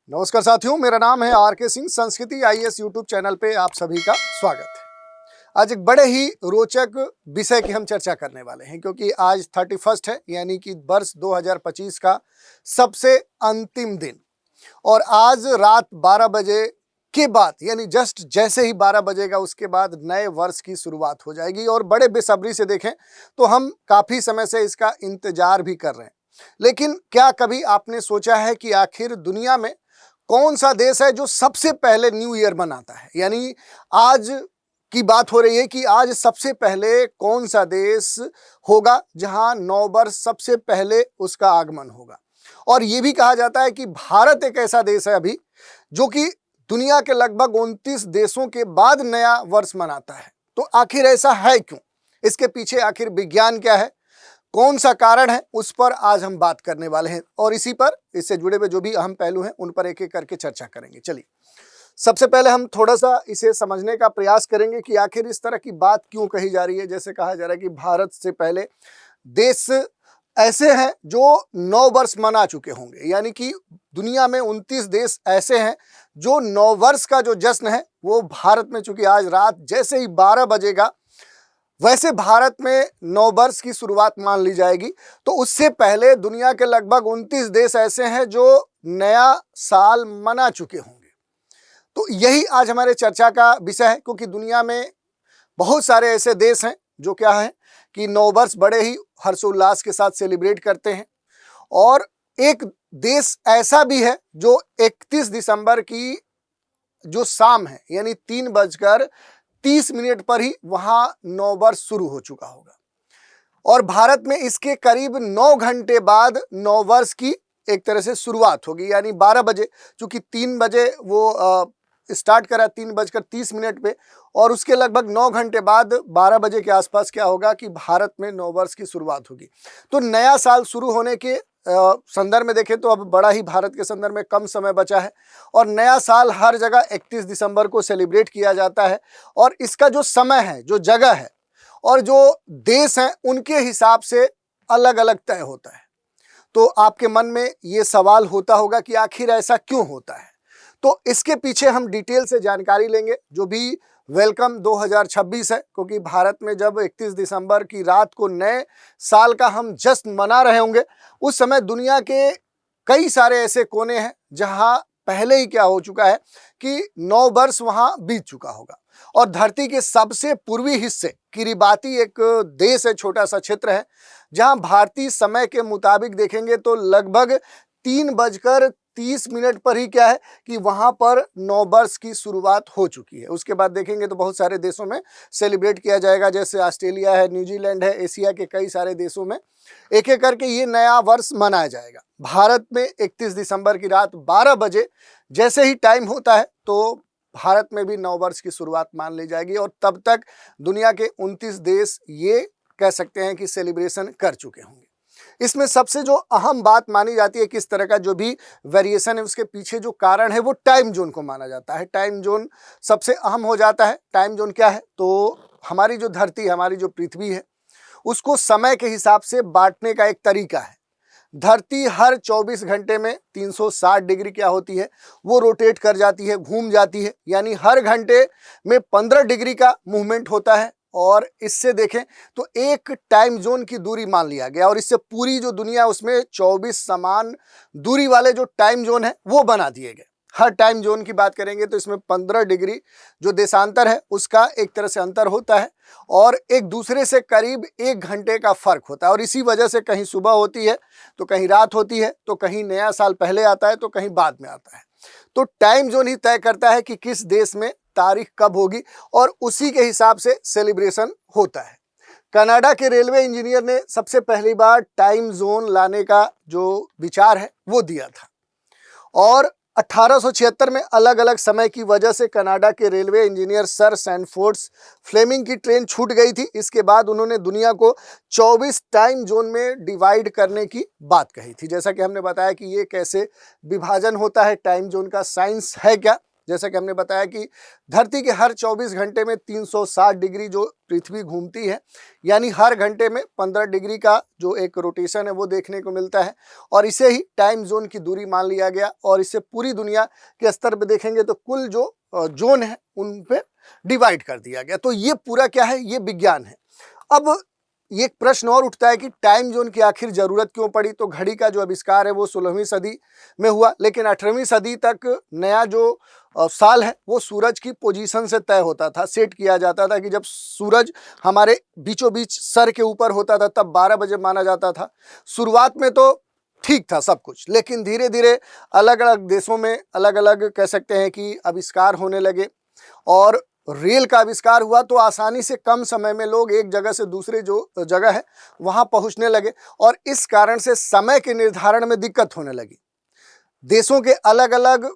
नमस्कार साथियों, मेरा नाम है आर.के. सिंह। संस्कृति आईएएस यूट्यूब चैनल पे आप सभी का स्वागत है। आज एक बड़े ही रोचक विषय की हम चर्चा करने वाले हैं, क्योंकि आज 31 है, यानी कि वर्ष 2025 का सबसे अंतिम दिन। और आज रात 12 बजे के बाद, यानी जस्ट जैसे ही 12 बजेगा उसके बाद नए वर्ष की शुरुआत हो जाएगी। और बड़े बेसब्री से देखें तो हम काफ़ी समय से इसका इंतजार भी कर रहे हैं। लेकिन क्या कभी आपने सोचा है कि आखिर दुनिया में कौन सा देश है जो सबसे पहले न्यू ईयर मनाता है? यानी आज की बात हो रही है कि आज सबसे पहले कौन सा देश होगा जहां नव वर्ष सबसे पहले उसका आगमन होगा। और ये भी कहा जाता है कि भारत एक ऐसा देश है अभी जो कि दुनिया के लगभग 29 देशों के बाद नया वर्ष मनाता है। तो आखिर ऐसा है क्यों? इसके पीछे आखिर विज्ञान क्या है, कौन सा कारण है, उस पर आज हम बात करने वाले हैं। और इसी पर, इससे जुड़े हुए जो भी अहम पहलू हैं उन पर एक एक करके चर्चा करेंगे। चलिए, सबसे पहले हम थोड़ा सा इसे समझने का प्रयास करेंगे कि आखिर इस तरह की बात क्यों कही जा रही है। जैसे कहा जा रहा है कि भारत से पहले देश ऐसे हैं जो नव वर्ष मना चुके होंगे, यानी कि दुनिया में 29 देश ऐसे हैं जो नव वर्ष का जो जश्न है वो भारत में, चूंकि आज रात जैसे ही 12 बजेगा वैसे भारत में नव वर्ष की शुरुआत मान ली जाएगी। तो उससे पहले दुनिया के लगभग 29 देश ऐसे हैं जो नया साल मना चुके होंगे। तो यही आज हमारे चर्चा का विषय है, क्योंकि दुनिया में बहुत सारे ऐसे देश हैं जो क्या है कि नव वर्ष बड़े ही हर्षोल्लास के साथ सेलिब्रेट करते हैं। और एक देश ऐसा भी है जो 31 दिसंबर की जो शाम है, यानी 3:30 पर ही वहां नव वर्ष शुरू हो चुका होगा। और भारत में इसके करीब 9 घंटे बाद नव वर्ष की एक तरह से शुरुआत होगी, यानी 12 बजे, चूंकि 3 बजे वो स्टार्ट करा 3:30 पे, और उसके लगभग 9 घंटे बाद 12 बजे के आसपास क्या होगा कि भारत में नव वर्ष की शुरुआत होगी। तो नया साल शुरू होने के संदर्भ में देखें तो अब बड़ा ही भारत के संदर्भ में कम समय बचा है। और नया साल हर जगह 31 दिसंबर को सेलिब्रेट किया जाता है। और इसका जो समय है, जो जगह है और जो देश हैं, उनके हिसाब से अलग अलग तय होता है। तो आपके मन में ये सवाल होता होगा कि आखिर ऐसा क्यों होता है। तो इसके पीछे हम डिटेल से जानकारी लेंगे। जो भी वेलकम 2026 है, क्योंकि भारत में जब 31 दिसंबर की रात को नए साल का हम जश्न मना रहे होंगे, उस समय दुनिया के कई सारे ऐसे कोने हैं जहां पहले ही क्या हो चुका है कि नव वर्ष वहां बीत चुका होगा। और धरती के सबसे पूर्वी हिस्से किरिबाती एक देश है, छोटा सा क्षेत्र है, जहां भारतीय समय के मुताबिक देखेंगे तो लगभग 3:30 पर ही क्या है कि वहां पर नव वर्ष की शुरुआत हो चुकी है। उसके बाद देखेंगे तो बहुत सारे देशों में सेलिब्रेट किया जाएगा, जैसे ऑस्ट्रेलिया है, न्यूजीलैंड है, एशिया के कई सारे देशों में एक एक करके ये नया वर्ष मनाया जाएगा। भारत में 31 दिसंबर की रात 12 बजे जैसे ही टाइम होता है तो भारत में भी नव वर्ष की शुरुआत मान ली जाएगी। और तब तक दुनिया के 29 देश ये कह सकते हैं कि सेलिब्रेशन कर चुके होंगे। इसमें सबसे जो अहम बात मानी जाती है, किस तरह का जो भी वेरिएशन है उसके पीछे जो कारण है वो टाइम जोन को माना जाता है। टाइम जोन सबसे अहम हो जाता है। टाइम जोन क्या है? तो हमारी जो धरती, हमारी जो पृथ्वी है, उसको समय के हिसाब से बांटने का एक तरीका है। धरती हर 24 घंटे में 360 डिग्री क्या होती है, वो रोटेट कर जाती है, घूम जाती है, यानी हर घंटे में 15 डिग्री का मूवमेंट होता है। और इससे देखें तो एक टाइम जोन की दूरी मान लिया गया, और इससे पूरी जो दुनिया उसमें 24 समान दूरी वाले जो टाइम जोन है वो बना दिए गए। हर टाइम जोन की बात करेंगे तो इसमें 15 डिग्री जो देशांतर है उसका एक तरह से अंतर होता है, और एक दूसरे से करीब 1 घंटे का फर्क होता है। और इसी वजह से कहीं सुबह होती है तो कहीं रात होती है, तो कहीं नया साल पहले आता है तो कहीं बाद में आता है। तो टाइम जोन ही तय करता है कि किस देश में तारीख कब होगी, और उसी के हिसाब से सेलिब्रेशन होता है। कनाडा के रेलवे इंजीनियर ने सबसे पहली बार टाइम जोन लाने का जो विचार है वो दिया था। और 1876 में अलग अलग समय की वजह से कनाडा के रेलवे इंजीनियर सर सैनफोर्ड्स फ्लेमिंग की ट्रेन छूट गई थी। इसके बाद उन्होंने दुनिया को 24 टाइम जोन में डिवाइड करने की बात कही थी। जैसा कि हमने बताया कि ये कैसे विभाजन होता है टाइम जोन का, साइंस है क्या, जैसा कि हमने बताया कि धरती के हर 24 घंटे में 360 डिग्री जो पृथ्वी घूमती है, यानी हर घंटे में 15 डिग्री का जो एक रोटेशन है वो देखने को मिलता है। और इसे ही टाइम जोन की दूरी मान लिया गया और इसे पूरी दुनिया के स्तर पर देखेंगे तो कुल जो जोन है उन पे डिवाइड कर दिया गया। तो ये पूरा क्या है, ये विज्ञान है। अब ये एक प्रश्न और उठता है कि टाइम जोन की आखिर जरूरत क्यों पड़ी। तो घड़ी का जो आविष्कार है वो 16वीं सदी में हुआ, लेकिन 18वीं सदी तक नया जो साल है वो सूरज की पोजीशन से तय होता था, सेट किया जाता था कि जब सूरज हमारे बीचों बीच सर के ऊपर होता था तब 12 बजे माना जाता था। शुरुआत में तो ठीक था सब कुछ, लेकिन धीरे धीरे अलग अलग देशों में अलग अलग कह सकते हैं कि आविष्कार होने लगे और रेल का आविष्कार हुआ तो आसानी से कम समय में लोग एक जगह से दूसरे जो जगह है वहां पहुंचने लगे और इस कारण से समय के निर्धारण में दिक्कत होने लगी। देशों के अलग अलग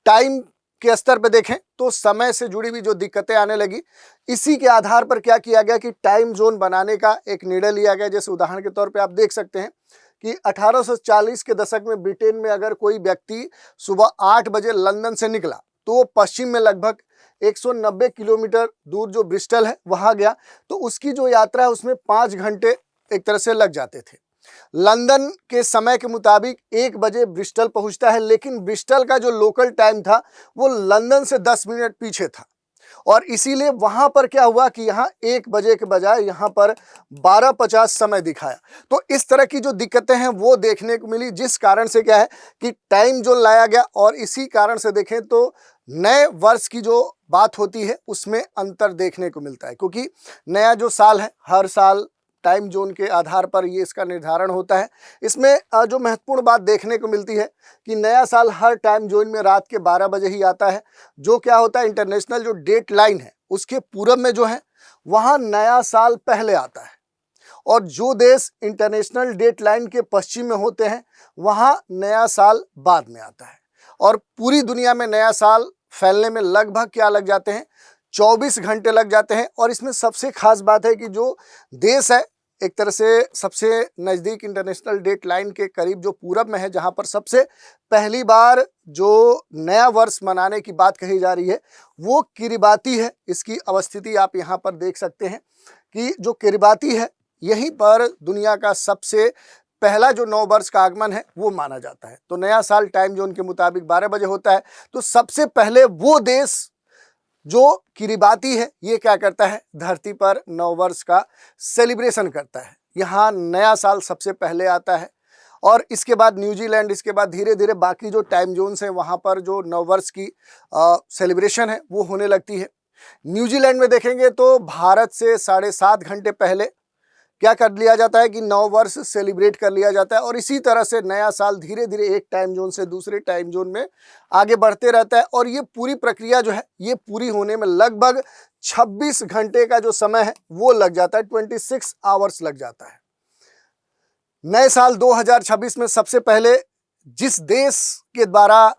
टाइम के स्तर पर देखें तो समय से जुड़ी हुई जो दिक्कतें आने लगी, इसी के आधार पर क्या किया गया कि टाइम जोन बनाने का एक निर्णय लिया गया। जैसे उदाहरण के तौर पे आप देख सकते हैं कि 1840 के दशक में ब्रिटेन में अगर कोई व्यक्ति सुबह 8 बजे लंदन से निकला तो वो पश्चिम में लगभग 190 किलोमीटर दूर जो ब्रिस्टल है वहां गया, तो उसकी जो यात्रा है उसमें 5 घंटे एक तरह से लग जाते थे। लंदन के समय के मुताबिक 1 बजे ब्रिस्टल पहुंचता है, लेकिन ब्रिस्टल का जो लोकल टाइम था वो लंदन से 10 मिनट पीछे था और इसीलिए वहां पर क्या हुआ कि यहाँ 1 बजे के बजाय यहाँ पर 12:50 समय दिखाया। तो इस तरह की जो दिक्कतें हैं वो देखने को मिली, जिस कारण से क्या है कि टाइम जोन लाया गया और इसी कारण से देखें तो नए वर्ष की जो बात होती है उसमें अंतर देखने को मिलता है, क्योंकि नया जो साल है हर साल टाइम जोन के आधार पर ये इसका निर्धारण होता है। इसमें जो महत्वपूर्ण बात देखने को मिलती है कि नया साल हर टाइम जोन में रात के 12 बजे ही आता है। जो क्या होता है, इंटरनेशनल जो डेट लाइन है उसके पूरब में जो है वहाँ नया साल पहले आता है और जो देश इंटरनेशनल डेट लाइन के पश्चिम में होते हैं वहाँ नया साल बाद में आता है। और पूरी दुनिया में नया साल फैलने में लगभग क्या लग जाते हैं, 24 घंटे लग जाते हैं। और इसमें सबसे खास बात है कि जो देश है एक तरह से सबसे नज़दीक इंटरनेशनल डेट लाइन के करीब जो पूरब में है, जहां पर सबसे पहली बार जो नया वर्ष मनाने की बात कही जा रही है वो किरिबाती है। इसकी अवस्थिति आप यहां पर देख सकते हैं कि जो किरिबाती है यहीं पर दुनिया का सबसे पहला जो नव वर्ष का आगमन है वो माना जाता है। तो नया साल टाइम जोन के मुताबिक 12 बजे होता है। तो सबसे पहले वो देश जो किरिबाती है ये क्या करता है, धरती पर नव वर्ष का सेलिब्रेशन करता है। यहाँ नया साल सबसे पहले आता है और इसके बाद न्यूजीलैंड, इसके बाद धीरे धीरे बाकी जो टाइम जोन्स हैं वहाँ पर जो नव वर्ष की सेलिब्रेशन है वो होने लगती है। न्यूजीलैंड में देखेंगे तो भारत से 7.5 घंटे पहले क्या कर लिया जाता है कि नव वर्ष सेलिब्रेट कर लिया जाता है और इसी तरह से नया साल धीरे धीरे एक टाइम जोन से दूसरे टाइम जोन में आगे बढ़ते रहता है। और ये पूरी प्रक्रिया जो है ये पूरी होने में लगभग 26 घंटे का जो समय है वो लग जाता है, 26 आवर्स लग जाता है। नए साल 2026 में सबसे पहले जिस देश के द्वारा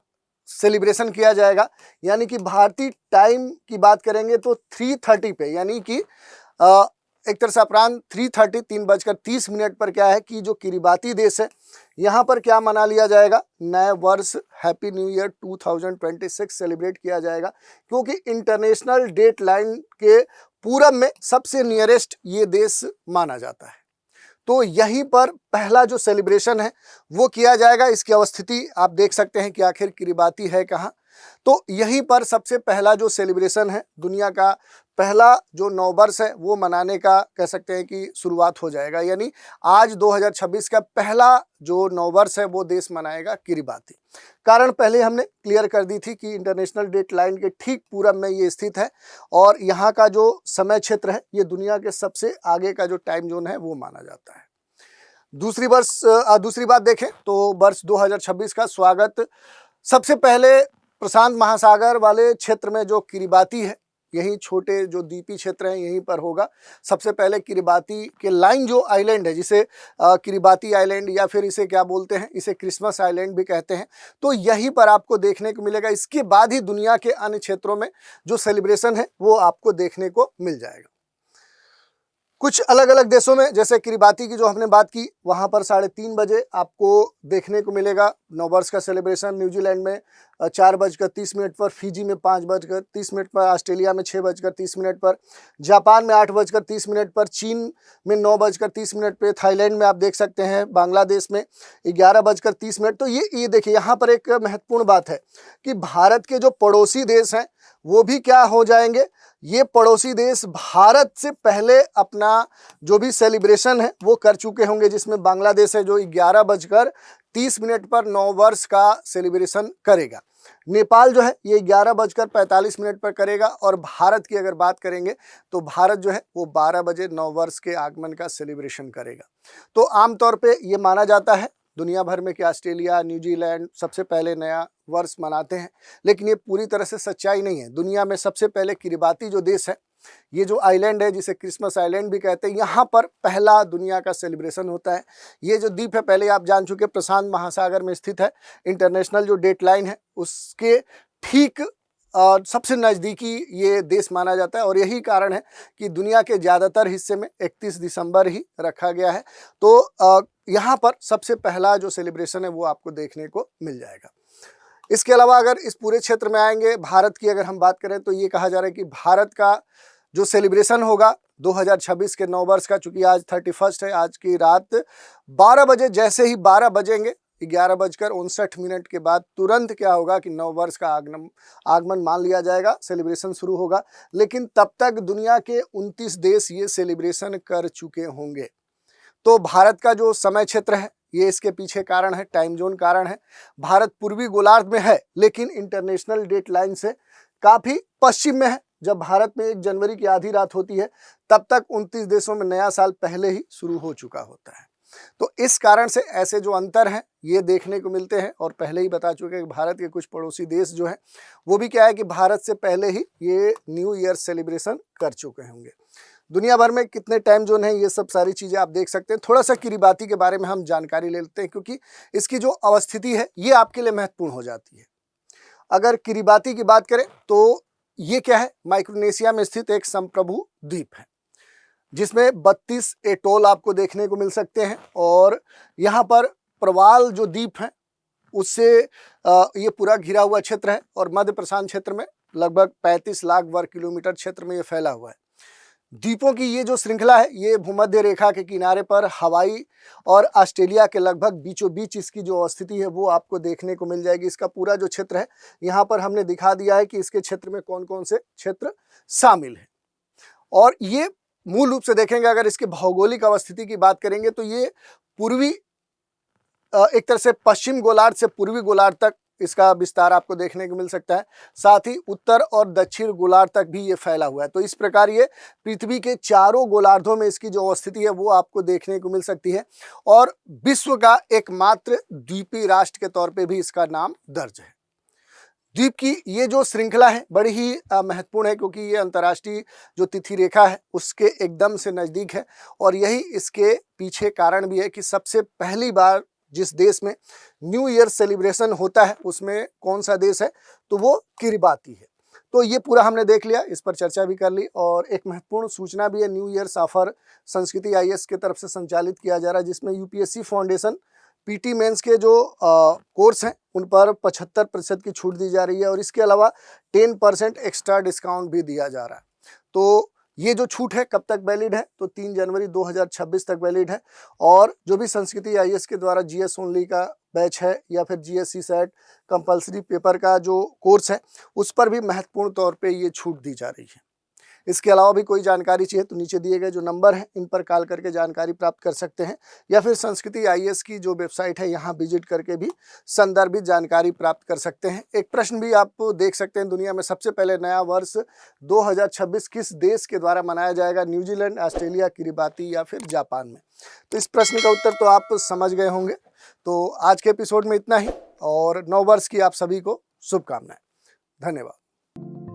सेलिब्रेशन किया जाएगा, यानी कि भारतीय टाइम की बात करेंगे तो 3:30 पे, यानी कि एक तरह से अपराह्न 3:30 3:30 पर क्या है कि जो किरिबाती देश है यहाँ पर क्या मना लिया जाएगा, नया वर्ष हैप्पी न्यू ईयर 2026 सेलिब्रेट किया जाएगा, क्योंकि इंटरनेशनल डेट लाइन के पूरब में सबसे नियरेस्ट ये देश माना जाता है। तो यहीं पर पहला जो सेलिब्रेशन है वो किया जाएगा। इसकी अवस्थिति आप देख सकते हैं कि आखिर किरिबाती है कहाँ। तो यहीं पर सबसे पहला जो सेलिब्रेशन है, दुनिया का पहला जो नव वर्ष है वो मनाने का कह सकते हैं कि शुरुआत हो जाएगा। यानी आज 2026 का पहला जो नव वर्ष है वो देश मनाएगा किरिबाती। कारण पहले हमने क्लियर कर दी थी कि इंटरनेशनल डेट लाइन के ठीक पूरब में ये स्थित है और यहाँ का जो समय क्षेत्र है ये दुनिया के सबसे आगे का जो टाइम जोन है वो माना जाता है। दूसरी बात देखें तो वर्ष 2026 का स्वागत सबसे पहले प्रशांत महासागर वाले क्षेत्र में जो किरिबाती है, यही छोटे जो द्वीपी क्षेत्र हैं यहीं पर होगा। सबसे पहले किरिबाती के लाइन जो आइलैंड है, जिसे किरिबाती आइलैंड या फिर इसे क्या बोलते हैं, इसे क्रिसमस आइलैंड भी कहते हैं, तो यहीं पर आपको देखने को मिलेगा। इसके बाद ही दुनिया के अन्य क्षेत्रों में जो सेलिब्रेशन है वो आपको देखने को मिल जाएगा। कुछ अलग अलग देशों में, जैसे किरिबाती की जो हमने बात की, वहाँ पर 3:30 बजे आपको देखने को मिलेगा नववर्ष का सेलिब्रेशन। न्यूजीलैंड में 4:30 पर, फिजी में 5:30 पर, ऑस्ट्रेलिया में 6:30 पर, जापान में 8:30 पर, चीन में 9:30 पे, थाईलैंड में आप देख सकते हैं, बांग्लादेश में 11:30। तो ये देखिए, यहाँ पर एक महत्वपूर्ण बात है कि भारत के जो पड़ोसी देश हैं वो भी क्या हो जाएंगे, ये पड़ोसी देश भारत से पहले अपना जो भी सेलिब्रेशन है वो कर चुके होंगे, जिसमें बांग्लादेश है जो 11:30 पर नववर्ष का सेलिब्रेशन करेगा। नेपाल जो है ये 11:45 पर करेगा, और भारत की अगर बात करेंगे तो भारत जो है वो 12 बजे नववर्ष के आगमन का सेलिब्रेशन करेगा। तो आमतौर पे ये माना जाता है दुनिया भर में कि ऑस्ट्रेलिया, न्यूजीलैंड सबसे पहले नया वर्ष मनाते हैं, लेकिन ये पूरी तरह से सच्चाई नहीं है। दुनिया में सबसे पहले किरिबाती जो देश है, ये जो आइलैंड है जिसे क्रिसमस आइलैंड भी कहते हैं, यहाँ पर पहला दुनिया का सेलिब्रेशन होता है। ये जो द्वीप है, पहले आप जान चुके, प्रशांत महासागर में स्थित है। इंटरनेशनल जो डेट लाइन है उसके ठीक सबसे नज़दीकी ये देश माना जाता है, और यही कारण है कि दुनिया के ज़्यादातर हिस्से में 31 दिसंबर ही रखा गया है। तो यहाँ पर सबसे पहला जो सेलिब्रेशन है वो आपको देखने को मिल जाएगा। इसके अलावा अगर इस पूरे क्षेत्र में आएंगे, भारत की अगर हम बात करें तो ये कहा जा रहा है कि भारत का जो सेलिब्रेशन होगा 2026 के नववर्ष का, चूंकि आज 31 है, आज की रात 12 बजे, जैसे ही 12 बजेंगे 11:59 के बाद तुरंत क्या होगा कि नववर्ष का आगमन मान लिया जाएगा, सेलिब्रेशन शुरू होगा। लेकिन तब तक दुनिया के 29 देश ये सेलिब्रेशन कर चुके होंगे। तो भारत का जो समय क्षेत्र है ये इसके पीछे कारण है, टाइम जोन कारण है। भारत पूर्वी गोलार्ध में है, लेकिन इंटरनेशनल डेट लाइन से काफ़ी पश्चिम में है। जब भारत में 1 जनवरी की आधी रात होती है, तब तक 29 देशों में नया साल पहले ही शुरू हो चुका होता है। तो इस कारण से ऐसे जो अंतर हैं ये देखने को मिलते हैं, और पहले ही बता चुके हैं कि भारत के कुछ पड़ोसी देश जो हैं वो भी क्या है कि भारत से पहले ही ये न्यू ईयर सेलिब्रेशन कर चुके होंगे। दुनिया भर में कितने टाइम जोन है, ये सब सारी चीज़ें आप देख सकते हैं। थोड़ा सा किरिबाती के बारे में हम जानकारी ले लेते हैं, क्योंकि इसकी जो अवस्थिति है ये आपके लिए महत्वपूर्ण हो जाती है। अगर किरिबाती की बात करें तो ये क्या है, माइक्रोनेशिया में स्थित एक संप्रभु द्वीप है, जिसमें 32 एटोल आपको देखने को मिल सकते हैं। और यहाँ पर प्रवाल जो द्वीप है उससे ये पूरा घिरा हुआ क्षेत्र है, और मध्य प्रशांत क्षेत्र में लगभग 35 लाख वर्ग किलोमीटर क्षेत्र में ये फैला हुआ है। द्वीपों की ये जो श्रृंखला है ये भूमध्य रेखा के किनारे पर हवाई और ऑस्ट्रेलिया के लगभग बीचों बीच इसकी जो स्थिति है वो आपको देखने को मिल जाएगी। इसका पूरा जो क्षेत्र है यहाँ पर हमने दिखा दिया है कि इसके क्षेत्र में कौन कौन से क्षेत्र शामिल हैं। और ये मूल रूप से देखेंगे, अगर इसके भौगोलिक अवस्थिति की बात करेंगे तो ये पूर्वी एक तरह से पश्चिम गोलार्ध से पूर्वी गोलार्ध तक इसका विस्तार आपको देखने को मिल सकता है। साथ ही उत्तर और दक्षिण गोलार्ध तक भी ये फैला हुआ है। तो इस प्रकार ये पृथ्वी के चारों गोलार्धों में इसकी जो अवस्थिति है वो आपको देखने को मिल सकती है, और विश्व का एकमात्र द्वीपीय राष्ट्र के तौर पे भी इसका नाम दर्ज है। द्वीप की ये जो श्रृंखला है बड़ी ही महत्वपूर्ण है, क्योंकि ये अंतर्राष्ट्रीय जो तिथि रेखा है उसके एकदम से नज़दीक है, और यही इसके पीछे कारण भी है कि सबसे पहली बार जिस देश में न्यू ईयर सेलिब्रेशन होता है उसमें कौन सा देश है, तो वो किरिबाती है। तो ये पूरा हमने देख लिया, इस पर चर्चा भी कर ली, और एक महत्वपूर्ण सूचना भी है, न्यू ईयर ऑफर संस्कृति IAS की तरफ से संचालित किया जा रहा है, जिसमें UPSC फाउंडेशन PT मेंस के जो कोर्स हैं उन पर 75% की छूट दी जा रही है, और इसके अलावा 10% एक्स्ट्रा डिस्काउंट भी दिया जा रहा है। तो ये जो छूट है कब तक वैलिड है, तो 3 जनवरी 2026 तक वैलिड है। और जो भी संस्कृति IAS के द्वारा GS ओनली का बैच है या फिर GSC सेट कंपलसरी पेपर का जो कोर्स है उस पर भी महत्वपूर्ण तौर पे ये छूट दी जा रही है। इसके अलावा भी कोई जानकारी चाहिए तो नीचे दिए गए जो नंबर हैं इन पर कॉल करके जानकारी प्राप्त कर सकते हैं, या फिर संस्कृति IAS की जो वेबसाइट है यहाँ विजिट करके भी संदर्भित जानकारी प्राप्त कर सकते हैं। एक प्रश्न भी आप देख सकते हैं, दुनिया में सबसे पहले नया वर्ष 2026 किस देश के द्वारा मनाया जाएगा, न्यूजीलैंड, ऑस्ट्रेलिया, किरिबाती या फिर जापान में। तो इस प्रश्न का उत्तर तो आप समझ गए होंगे। तो आज के एपिसोड में इतना ही, और नव वर्ष की आप सभी को शुभकामनाएं। धन्यवाद।